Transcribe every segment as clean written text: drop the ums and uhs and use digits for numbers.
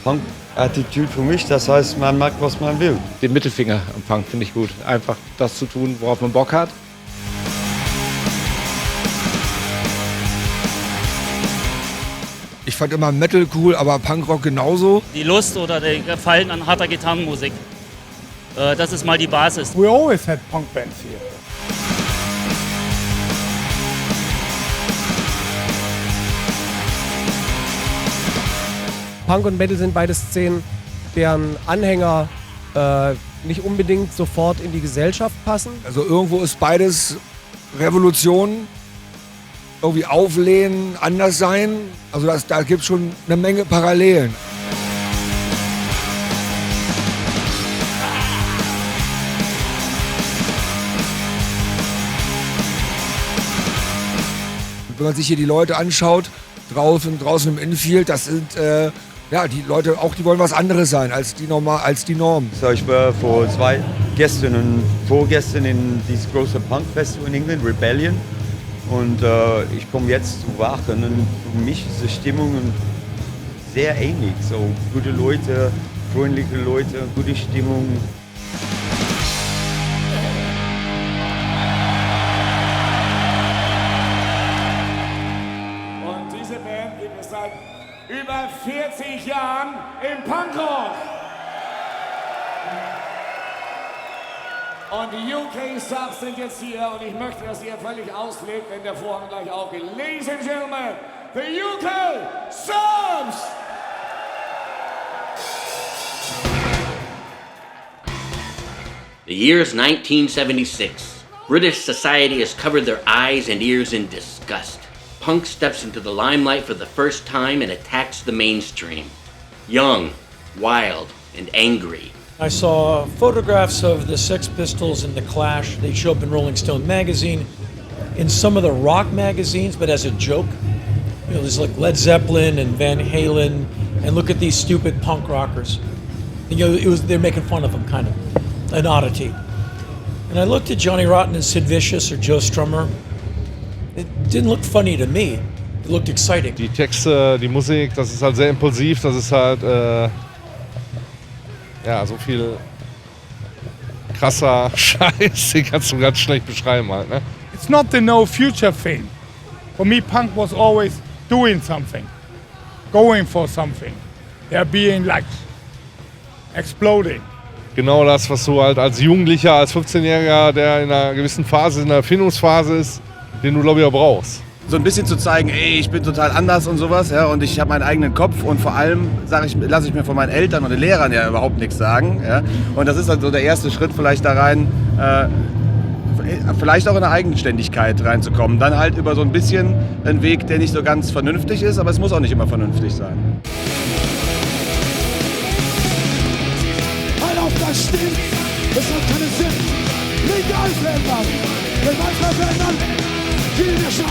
Punk-Attitude für mich, das heißt, man mag, was man will. Den Mittelfinger am Punk finde ich gut. Einfach das zu tun, worauf man Bock hat. Ich fand immer Metal cool, aber Punkrock genauso. Die Lust oder der Gefallen an harter Gitarrenmusik. Das ist mal die Basis. We always had punk bands here. Punk und Metal sind beide Szenen, deren Anhänger nicht unbedingt sofort in die Gesellschaft passen. Also irgendwo ist beides Revolution, irgendwie auflehnen, anders sein. Also da gibt es schon eine Menge Parallelen. Wenn man sich hier die Leute anschaut, draußen im Infield, das sind die Leute, auch die wollen was anderes sein als die Norm. So, ich war vorgestern in dieses große Punk-Festival in England, Rebellion. Und ich komme jetzt zu Wacken und für mich ist die Stimmung sehr ähnlich. So gute Leute, freundliche Leute, gute Stimmung. Und diese Band gibt es seit über 40 Jahren im Punkrock. Und die UK-Subs sind jetzt hier und ich möchte, dass ihr völlig auslebt, wenn der Vorhang gleich aufgeht. Ladies and Gentlemen, the UK-Subs! The year is 1976. British society has covered their eyes and ears in disgust. Punk steps into the limelight for the first time and attacks the mainstream. Young, wild, and angry. I saw photographs of the Sex Pistols and the Clash. They show up in Rolling Stone magazine, in some of the rock magazines, but as a joke. You know, there's like Led Zeppelin and Van Halen, and look at these stupid punk rockers. You know, they're making fun of them, kind of, an oddity. And I looked at Johnny Rotten and Sid Vicious or Joe Strummer. It didn't look funny to me. It looked exciting. Die Texte, die Musik, das ist halt sehr impulsiv, das ist halt so viel krasser Scheiß, den kannst du ganz schlecht beschreiben halt, ne? It's not the no future thing. For me, punk was always doing something, going for something. They're being like exploding. Genau das, was du halt als Jugendlicher, als 15-Jähriger, der in einer gewissen Phase, in einer Erfindungsphase ist, den du, glaube ich, auch brauchst. So ein bisschen zu zeigen, ey, ich bin total anders und sowas, ja, und ich habe meinen eigenen Kopf und vor allem lasse ich mir von meinen Eltern und den Lehrern ja überhaupt nichts sagen, ja, und das ist dann so der erste Schritt vielleicht da rein, vielleicht auch in eine Eigenständigkeit reinzukommen, dann halt über so ein bisschen einen Weg, der nicht so ganz vernünftig ist, aber es muss auch nicht immer vernünftig sein. Halt auf das stimmt, es hat keinen Sinn, legal verändern, wenn manchmal verändern, gehen wir schon.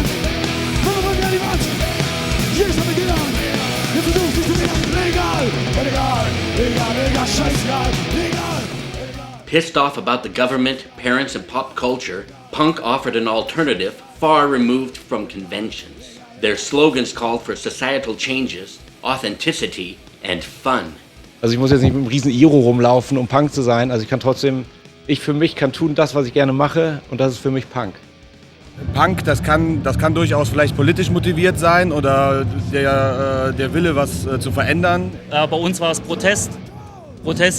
Pissed off about the government, parents, and pop culture, punk offered an alternative far removed from conventions. Their slogans called for societal changes, authenticity, and fun. Also ich muss jetzt nicht mit einem riesen Iro rumlaufen, um Punk zu sein. Also ich für mich kann tun das, was ich gerne mache, und das ist für mich Punk. Punk, das kann durchaus vielleicht politisch motiviert sein oder der Wille, was zu verändern. Bei uns war es Protest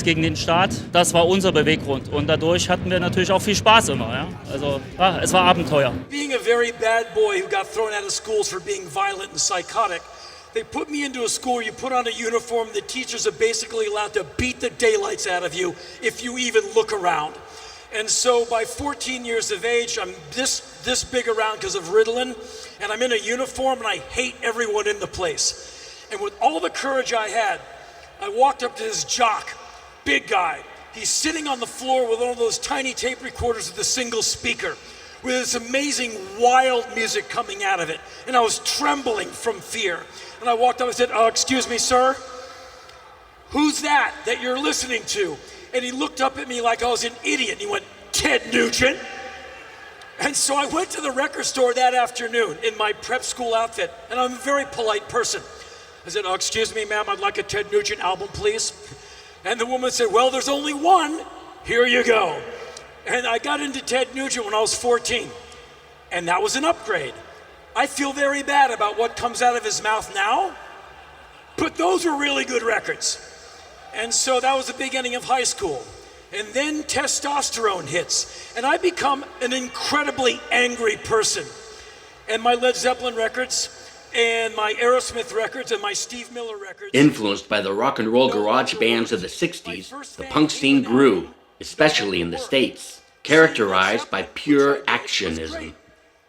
gegen den Staat. Das war unser Beweggrund und dadurch hatten wir natürlich auch viel Spaß immer. Ja? Also es war Abenteuer. Being a very bad boy who got thrown out of schools for being violent and psychotic, they put me into a school where you put on a uniform, the teachers are basically allowed to beat the daylights out of you if you even look around. And so by 14 years of age, I'm this big around because of Ritalin, and I'm in a uniform and I hate everyone in the place. And with all the courage I had, I walked up to this jock, big guy. He's sitting on the floor with one of those tiny tape recorders with a single speaker, with this amazing wild music coming out of it. And I was trembling from fear. And I walked up and said, excuse me, sir, who's that you're listening to? And he looked up at me like I was an idiot. And he went, Ted Nugent. And so I went to the record store that afternoon in my prep school outfit. And I'm a very polite person. I said, oh, excuse me, ma'am, I'd like a Ted Nugent album, please. And the woman said, well, there's only one. Here you go. And I got into Ted Nugent when I was 14. And that was an upgrade. I feel very bad about what comes out of his mouth now, but those were really good records. And so that was the beginning of high school. And then testosterone hits, and I become an incredibly angry person. And my Led Zeppelin records, and my Aerosmith records, and my Steve Miller records. Influenced by the rock and roll garage bands of the 60s, the punk scene grew, especially in the States, characterized by pure actionism.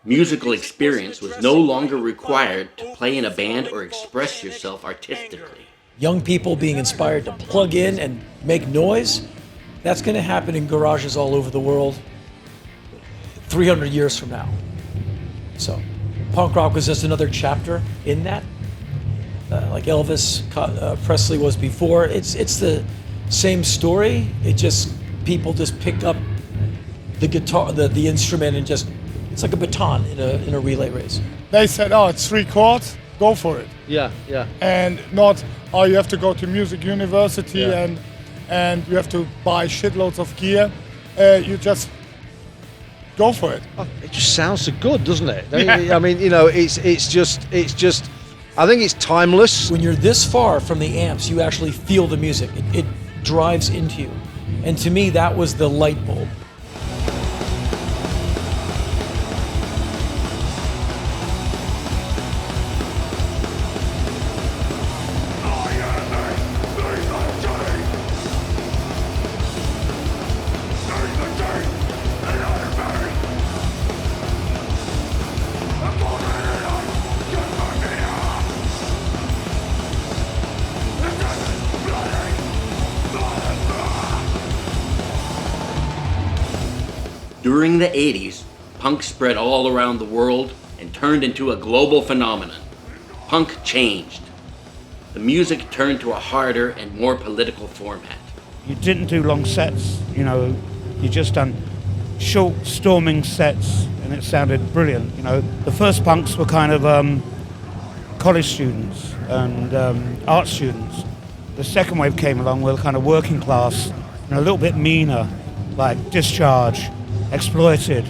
Musical experience was no longer required to play in a band or express yourself artistically. Young people being inspired to plug in and make noise, that's going to happen in garages all over the world 300 years from now. So punk rock was just another chapter in that. Like Elvis Presley was before. It's the same story. It just, people just picked up the guitar, the instrument, and just, it's like a baton in a relay race. They said, oh, it's 3 chords, go for it. Yeah. And not, oh, you have to go to music university and you have to buy shitloads of gear. You just go for it. Oh, it just sounds so good, doesn't it? I mean, you know, it's just. I think it's timeless. When you're this far from the amps, you actually feel the music. It drives into you. And to me, that was the light bulb. During the 80s, punk spread all around the world and turned into a global phenomenon. Punk changed. The music turned to a harder and more political format. You didn't do long sets, you know, you just done short storming sets and it sounded brilliant. You know, the first punks were kind of college students and art students. The second wave came along, we were kind of working class and a little bit meaner, like Discharge, Exploited.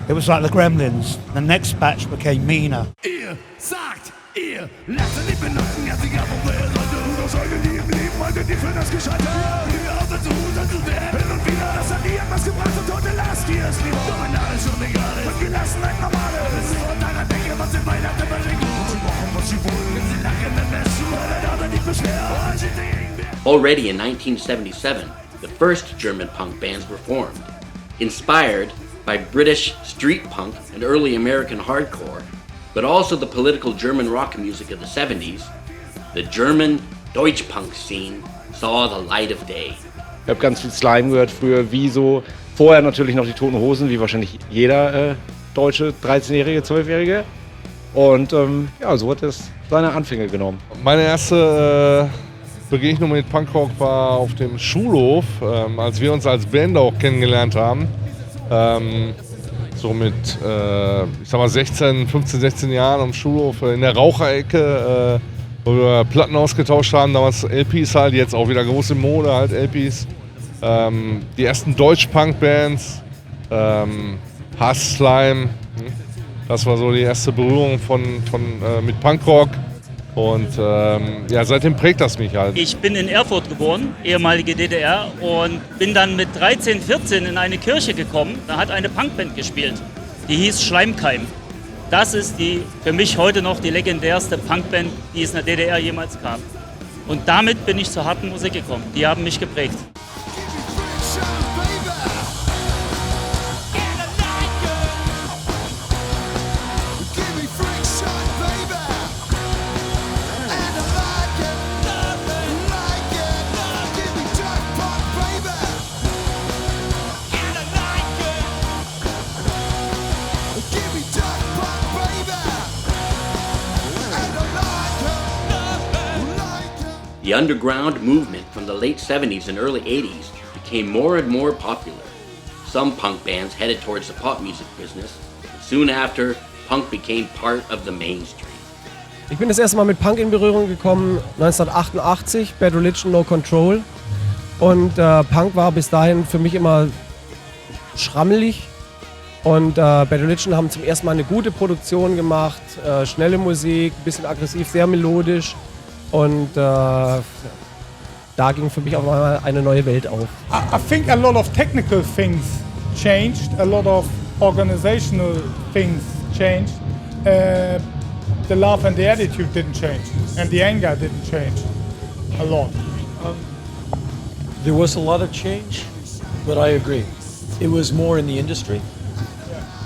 It was like the Gremlins. The next batch became meaner. Already in 1977, the first German punk bands were formed. Inspired by British street punk and early American hardcore, but also the political German rock music of the 70s, the German Deutschpunk scene saw the light of day. Ich habe ganz viel Slime gehört früher, wie so, vorher natürlich noch die Toten Hosen, wie wahrscheinlich jeder deutsche 13-Jährige, 12-Jährige. Und ja, so hat es seine Anfänge genommen. Meine erste Begegnung mit Punkrock war auf dem Schulhof, als wir uns als Band auch kennengelernt haben. So mit, ich sag mal, 15, 16 Jahren am Schulhof in der Raucherecke, wo wir Platten ausgetauscht haben, damals LPs halt, jetzt auch wieder große Mode halt, LPs. Die ersten Deutsch-Punk-Bands, Hass, Slime, das war so die erste Berührung mit Punkrock. Und ja, seitdem prägt das mich halt. Ich bin in Erfurt geboren, ehemalige DDR, und bin dann mit 13, 14 in eine Kirche gekommen. Da hat eine Punkband gespielt, die hieß Schleimkeim. Das ist für mich heute noch die legendärste Punkband, die es in der DDR jemals gab. Und damit bin ich zur harten Musik gekommen. Die haben mich geprägt. The underground movement from the late 70s and early 80s became more and more popular. Some punk bands headed towards the pop music business, and soon after, punk became part of the mainstream. Ich bin das erste Mal mit Punk in Berührung gekommen 1988, Bad Religion, No Control. Und Punk war bis dahin für mich immer schrammelig. Und Bad Religion haben zum ersten Mal eine gute Produktion gemacht, schnelle Musik, ein bisschen aggressiv, sehr melodisch. Und da ging für mich auch mal eine neue Welt auf. I think a lot of technical things changed, a lot of organizational things changed. The love and the attitude didn't change, and the anger didn't change a lot. There was a lot of change, but I agree. It was more in the industry.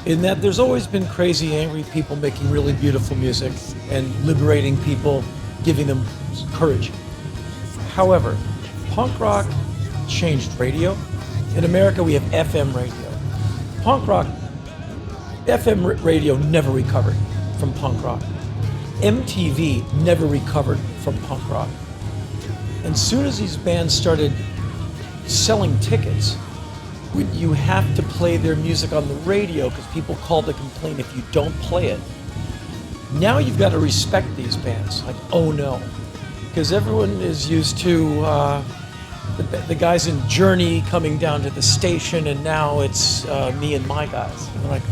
In that there's always been crazy, angry people making really beautiful music and liberating people, giving them courage. However, punk rock changed radio. In America, we have FM radio. Punk rock, FM radio never recovered from punk rock. MTV never recovered from punk rock. And soon as these bands started selling tickets, you have to play their music on the radio because people call to complain if you don't play it. Now you've got to respect these bands, like Oh No, because everyone is used to the guys in Journey coming down to the station, and now it's me and my guys. And they're like,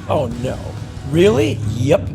oh no, really? Yep.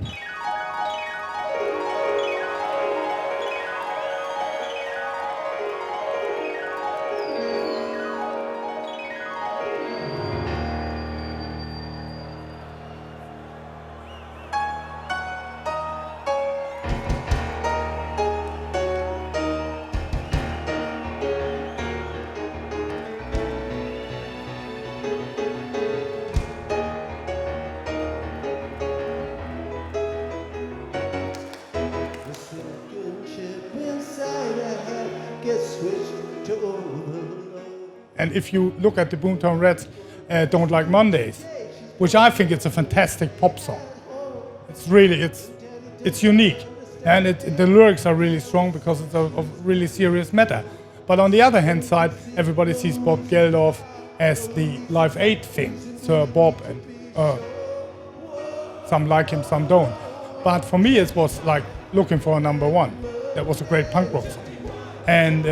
And if you look at the Boomtown Rats, Don't Like Mondays, which I think it's a fantastic pop song. It's really, it's unique. And the lyrics are really strong because it's a really serious matter. But on the other hand side, everybody sees Bob Geldof as the Live Aid thing. Sir Bob, and some like him, some don't. But for me, it was like looking for a number one. That was a great punk rock song. And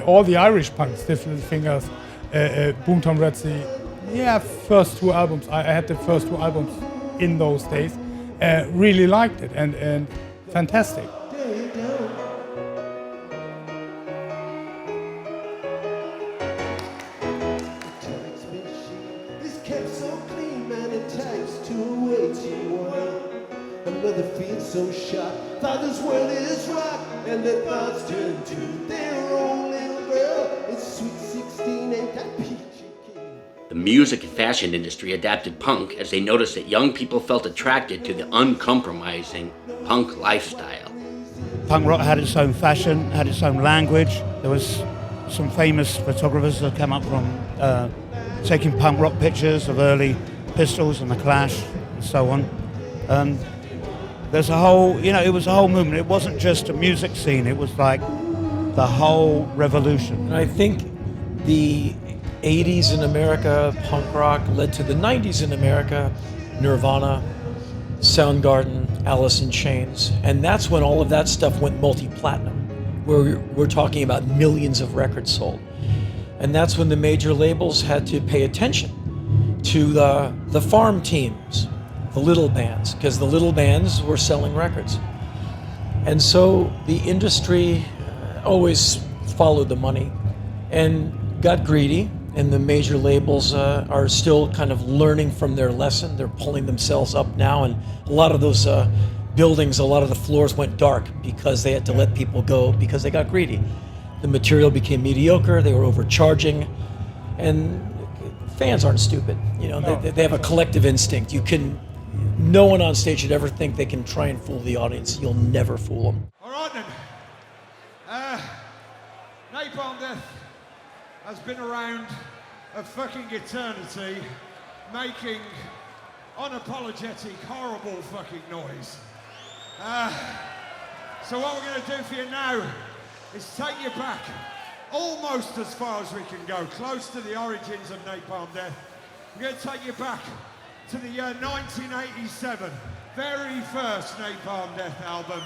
all the Irish punks, Stiff Little Fingers, Boomtown Rats, first two albums, I had the first two albums in those days, really liked it and fantastic. Another feels so shot. Thought this world is rock, and their thoughts turn to their own little girl. It's sweet 16, ain't that peachy keen? The music and fashion industry adapted punk as they noticed that young people felt attracted to the uncompromising punk lifestyle. Punk rock had its own fashion, had its own language. There was some famous photographers that came up from taking punk rock pictures of early Pistols and The Clash and so on. There's a whole, it was a whole movement. It wasn't just a music scene, it was like the whole revolution. And I think the 80s in America, punk rock, led to the 90s in America, Nirvana, Soundgarden, Alice in Chains. And that's when all of that stuff went multi-platinum, where we're talking about millions of records sold. And that's when the major labels had to pay attention to the farm teams, the little bands, because the little bands were selling records. And so the industry always followed the money and got greedy, and the major labels are still kind of learning from their lesson. They're pulling themselves up now, and a lot of those buildings, a lot of the floors went dark because they had to let people go because they got greedy. The material became mediocre, they were overcharging, and fans aren't stupid. They have a collective instinct. No one on stage should ever think they can try and fool the audience. You'll never fool them. All right then. Napalm Death has been around a fucking eternity, making unapologetic, horrible fucking noise. So what we're going to do for you now is take you back almost as far as we can go, close to the origins of Napalm Death. We're going to take you back to the year 1987, very first Napalm Death album,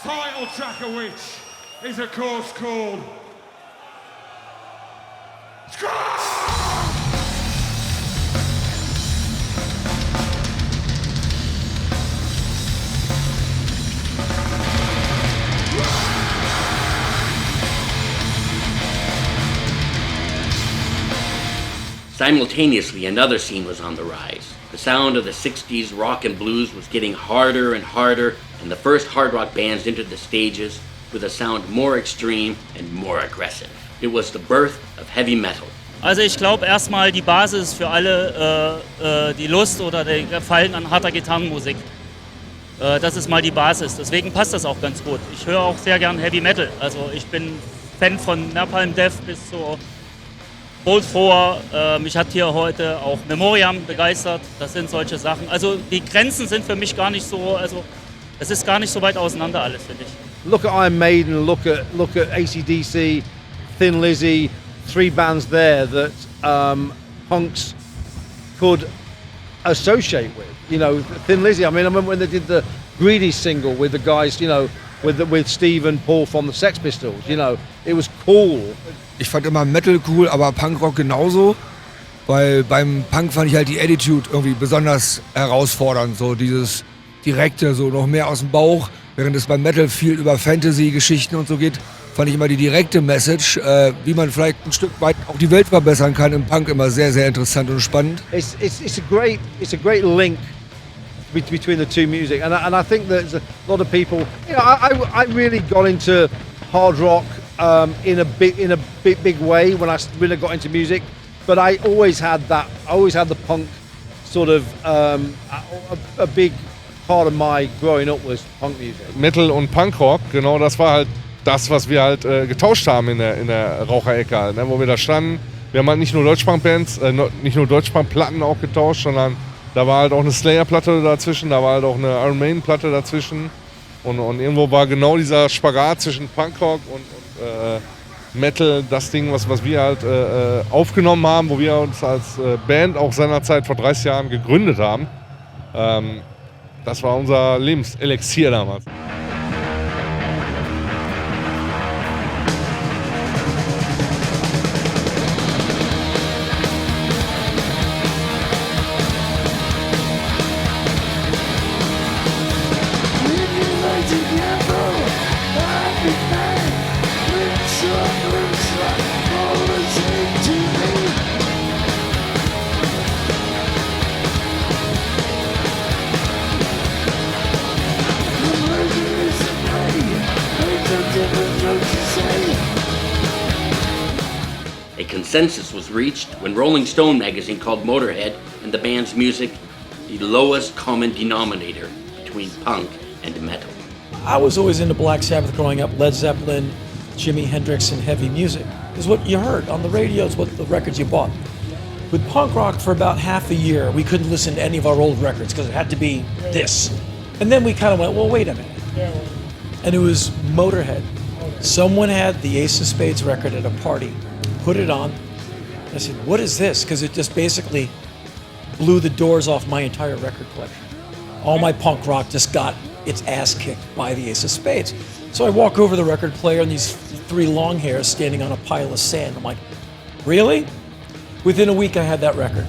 title track of which is of course called Simultaneously, another scene was on the rise. The sound of the 60s rock and blues was getting harder and harder, and the first hard rock bands entered the stages with a sound more extreme and more aggressive. It was the birth of heavy metal. Also ich glaube erstmal die Basis für alle die Lust oder der Gefallen an harter Gitarrenmusik. Das ist mal die Basis, deswegen passt das auch ganz gut. Ich höre auch sehr gern Heavy Metal, also ich bin Fan von Napalm Death bis zu Bolt Thrower. Mich hat hier heute auch Memoriam begeistert, das sind solche Sachen. Also die Grenzen sind für mich gar nicht so, also es ist gar nicht so weit auseinander alles, finde ich. Look at Iron Maiden, look at AC/DC, Thin Lizzy, three bands there that punks could associate with. You know, Thin Lizzy. I mean, I remember when they did the Greedy single with the guys, you know, with Steve and Paul from the Sex Pistols. You know, it was cool. Ich fand immer Metal cool, aber Punkrock genauso. Weil beim Punk fand ich halt die Attitude irgendwie besonders herausfordernd. So dieses Direkte, so noch mehr aus dem Bauch. Während es beim Metal viel über Fantasy-Geschichten und so geht, fand ich immer die direkte Message, wie man vielleicht ein Stück weit auch die Welt verbessern kann, im Punk immer sehr, sehr interessant und spannend. It's a great link between the two music, and I think there's a lot of people. You know, I really got into hard rock in a big way when I really got into music, but I always had the punk sort of a big part of my growing up was punk music. Metal und Punkrock, genau, das war halt das, was wir halt getauscht haben in der Raucherecke, halt, ne, wo wir da standen. Wir haben halt nicht nur Deutschpunk-Bands, nicht nur Deutschpunk-Platten auch getauscht, sondern da war halt auch eine Slayer-Platte dazwischen, da war halt auch eine Iron Maiden-Platte dazwischen. Und irgendwo war genau dieser Spagat zwischen Punkrock und Metal das Ding, was wir halt aufgenommen haben, wo wir uns als Band auch seinerzeit vor 30 Jahren gegründet haben. Das war unser Lebenselixier damals. A consensus was reached when Rolling Stone magazine called Motorhead and the band's music the lowest common denominator between punk and metal. I was always into Black Sabbath growing up, Led Zeppelin, Jimi Hendrix, and heavy music. It's what you heard on the radio, it's what the records you bought. With punk rock, for about half a year, we couldn't listen to any of our old records because it had to be this. And then we kind of went, well, wait a minute. And it was Motorhead. Someone had the Ace of Spades record at a party, put it on. I said, what is this? Because it just basically blew the doors off my entire record collection. All my punk rock just got its ass kicked by the Ace of Spades. So I walk over to the record player and these three long hairs standing on a pile of sand. I'm like, really? Within a week I had that record.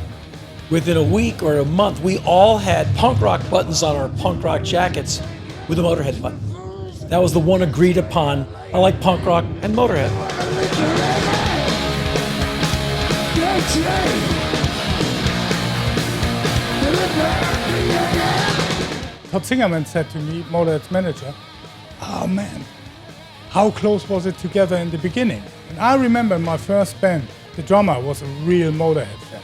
Within a week or a month, we all had punk rock buttons on our punk rock jackets with a Motorhead button. That was the one agreed upon. I like punk rock and Motorhead. Todd Singerman said to me, Motorhead's manager, oh man, how close was it together in the beginning? And I remember my first band, the drummer was a real Motorhead fan.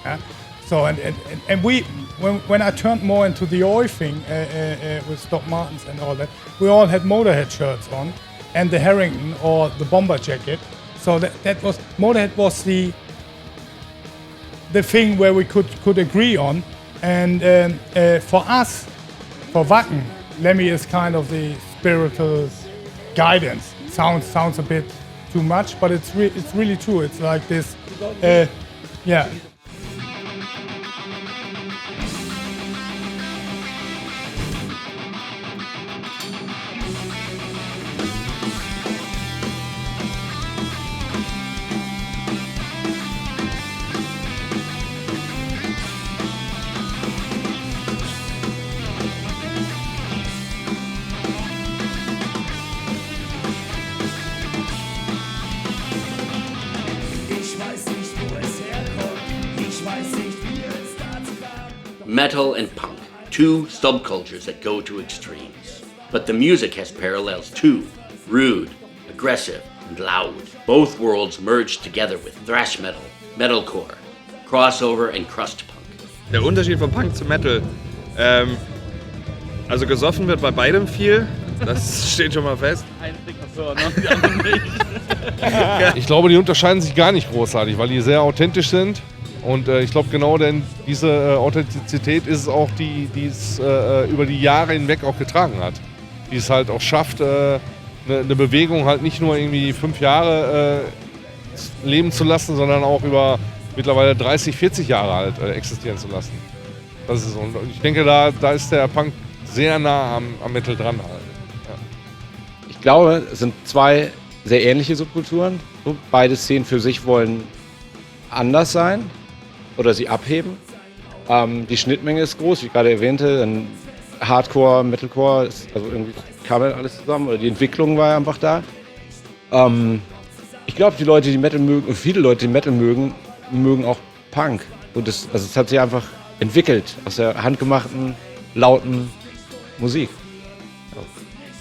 Yeah? So and we, when I turned more into the oi thing with Doc Martens and all that, we all had Motorhead shirts on and the Harrington or the bomber jacket. So that was, Motorhead was the thing where we could agree on. And for us, for Wacken, Lemmy is kind of the spiritual guidance. Sounds a bit too much, but it's really true. It's like this, yeah. Metal and punk, two subcultures that go to extremes. But the music has parallels too. Rude, aggressive, and loud. Both worlds merge together with thrash metal, metalcore, crossover, and crust punk. Der Unterschied von Punk zu Metal. Also gesoffen wird bei beidem viel. Das steht schon mal fest. Ich glaube, die unterscheiden sich gar nicht großartig, weil die sehr authentisch sind. Und ich glaube, genau denn diese Authentizität ist es auch, die es über die Jahre hinweg auch getragen hat. Die es halt auch schafft, eine Bewegung halt nicht nur irgendwie 5 Jahre leben zu lassen, sondern auch über mittlerweile 30, 40 Jahre halt existieren zu lassen. Das ist, und ich denke, da ist der Punk sehr nah am Metal dran halt. Ja. Ich glaube, es sind zwei sehr ähnliche Subkulturen. Beide Szenen für sich wollen anders sein oder sie abheben. Die Schnittmenge ist groß, wie ich gerade erwähnte. Dann Hardcore, Metalcore, also irgendwie kam halt alles zusammen. Oder die Entwicklung war einfach da. Ich glaube, die Leute, die Metal mögen, und viele Leute, die Metal mögen, mögen auch Punk. Und es hat sich einfach entwickelt aus der handgemachten, lauten Musik.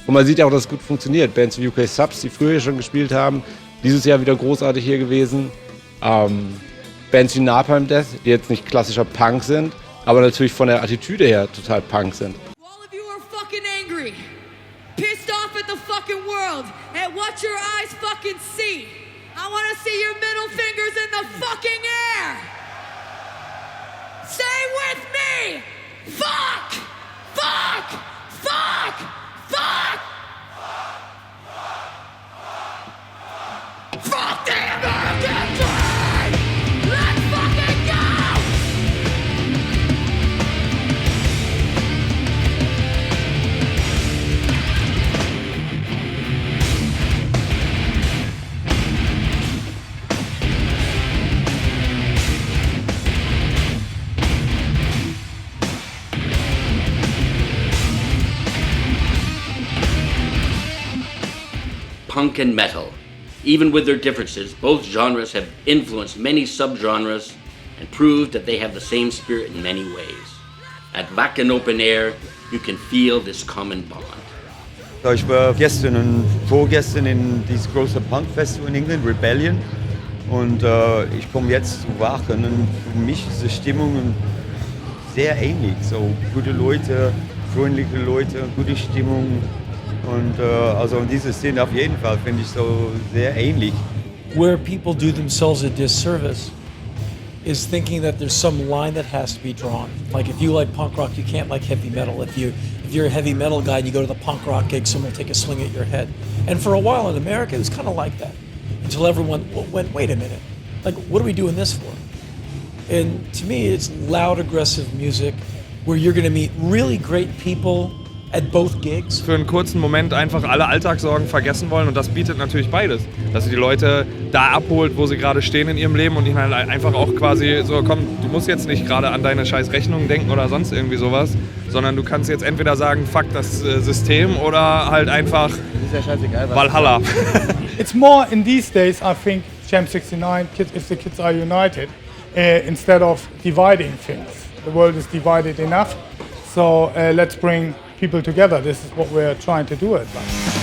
Und man sieht ja auch, dass es gut funktioniert. Bands wie UK Subs, die früher schon gespielt haben, dieses Jahr wieder großartig hier gewesen. Bands wie Napalm Death, die jetzt nicht klassischer Punk sind, aber natürlich von der Attitüde her total Punk sind. All of you are fucking angry, pissed off at the fucking world, at what your eyes fucking see. I want to see your middle fingers in the fucking air. Say with me, fuck, fuck, fuck, fuck. Fuck the American dream! Let's fucking go! Punk and metal. Even with their differences, both genres have influenced many subgenres and proved that they have the same spirit in many ways. At Wacken Open Air, you can feel this common bond. Ich war gestern und vorgestern in dieses große Punk-Festival in England, Rebellion. Und ich komme jetzt zu Wacken und für mich ist die Stimmung sehr ähnlich. So gute Leute, freundliche Leute, gute Stimmung. Und also diese Szene auf jeden Fall finde ich so sehr ähnlich. Where people do themselves a disservice is thinking that there's some line that has to be drawn. Like if you like punk rock, you can't like heavy metal. If you're a heavy metal guy and you go to the punk rock gig, someone will take a swing at your head. And for a while in America, it was kind of like that. Until everyone went, wait a minute, like what are we doing this for? And to me, it's loud, aggressive music where you're going to meet really great people at both gigs. Für einen kurzen Moment einfach alle Alltagssorgen vergessen wollen und das bietet natürlich beides. Dass sie die Leute da abholt, wo sie gerade stehen in ihrem Leben und ihnen halt einfach auch quasi so, komm, du musst jetzt nicht gerade an deine scheiß Rechnungen denken oder sonst irgendwie sowas, sondern du kannst jetzt entweder sagen, fuck das System oder halt einfach Valhalla. It's more in these days, I think, Jam 69, if the kids are united, instead of dividing things. The world is divided enough, so let's bring people together. This is what we're trying to do at Wacken.